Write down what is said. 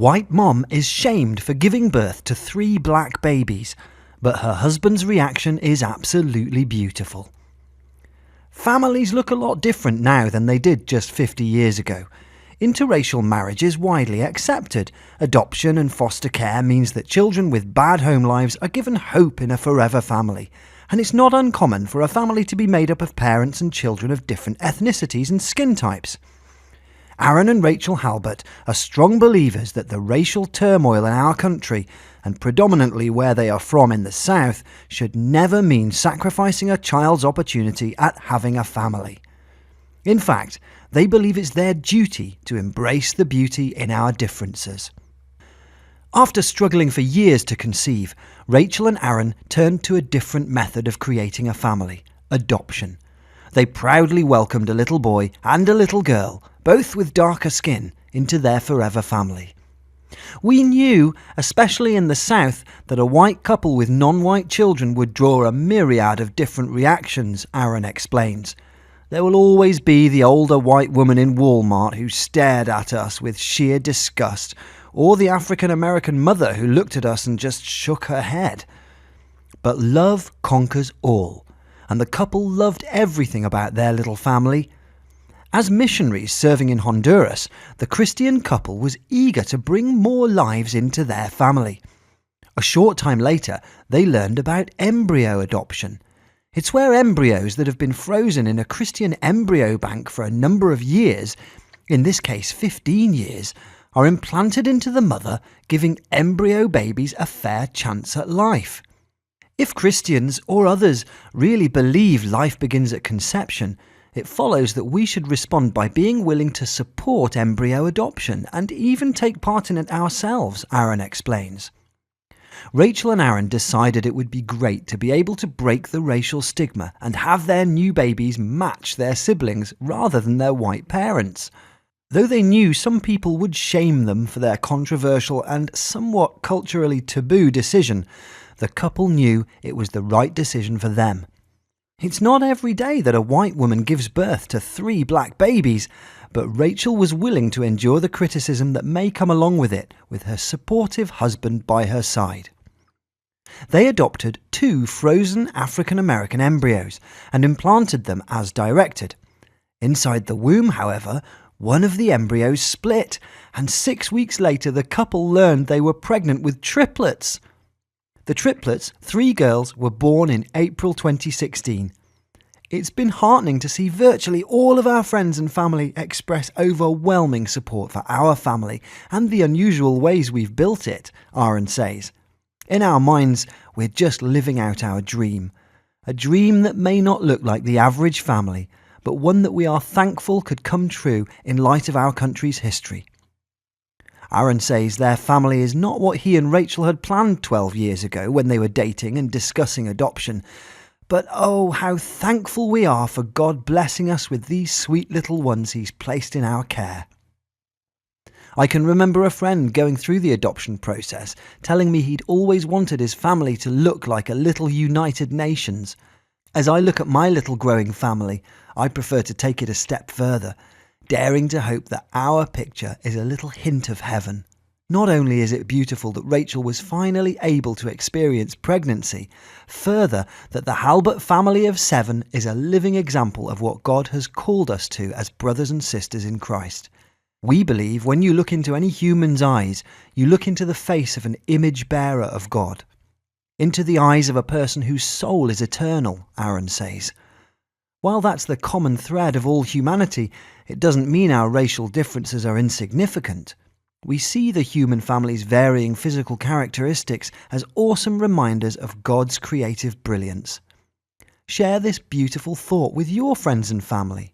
White mom is shamed for giving birth to 3 black babies, but her husband's reaction is absolutely beautiful. Families look a lot different now than they did just 50 years ago. Interracial marriage is widely accepted. Adoption and foster care means that children with bad home lives are given hope in a forever family. And it's not uncommon for a family to be made up of parents and children of different ethnicities and skin types. Aaron and Rachel Halbert are strong believers that the racial turmoil in our country, and predominantly where they are from in the South, should never mean sacrificing a child's opportunity at having a family. In fact, they believe it's their duty to embrace the beauty in our differences. After struggling for years to conceive, Rachel and Aaron turned to a different method of creating a family: adoption. They proudly welcomed a little boy and a little girl, both with darker skin, into their forever family. We knew, especially in the South, that a white couple with non-white children would draw a myriad of different reactions, Aaron explains. There will always be the older white woman in Walmart who stared at us with sheer disgust, or the African-American mother who looked at us and just shook her head. But love conquers all, and the couple loved everything about their little family. As missionaries serving in Honduras, the Christian couple was eager to bring more lives into their family. A short time later, they learned about embryo adoption. It's where embryos that have been frozen in a Christian embryo bank for a number of years, in this case 15 years, are implanted into the mother, giving embryo babies a fair chance at life. If Christians or others really believe life begins at conception, it follows that we should respond by being willing to support embryo adoption and even take part in it ourselves, Aaron explains. Rachel and Aaron decided it would be great to be able to break the racial stigma and have their new babies match their siblings rather than their white parents. Though they knew some people would shame them for their controversial and somewhat culturally taboo decision, the couple knew it was the right decision for them. It's not every day that a white woman gives birth to 3 black babies, but Rachel was willing to endure the criticism that may come along with it, with her supportive husband by her side. They adopted 2 frozen African-American embryos and implanted them as directed. Inside the womb, however, one of the embryos split, and 6 weeks later the couple learned they were pregnant with triplets. The triplets, 3 girls, were born in April 2016. It's been heartening to see virtually all of our friends and family express overwhelming support for our family and the unusual ways we've built it, Aaron says. In our minds, we're just living out our dream. A dream that may not look like the average family, but one that we are thankful could come true in light of our country's history. Aaron says their family is not what he and Rachel had planned 12 years ago when they were dating and discussing adoption. But oh, how thankful we are for God blessing us with these sweet little ones He's placed in our care. I can remember a friend going through the adoption process, telling me he'd always wanted his family to look like a little United Nations. As I look at my little growing family, I prefer to take it a step further, daring to hope that our picture is a little hint of heaven. Not only is it beautiful that Rachel was finally able to experience pregnancy, further that the Halbert family of 7 is a living example of what God has called us to as brothers and sisters in Christ. We believe when you look into any human's eyes, you look into the face of an image bearer of God. Into the eyes of a person whose soul is eternal, Aaron says. While that's the common thread of all humanity, it doesn't mean our racial differences are insignificant. We see the human family's varying physical characteristics as awesome reminders of God's creative brilliance. Share this beautiful thought with your friends and family.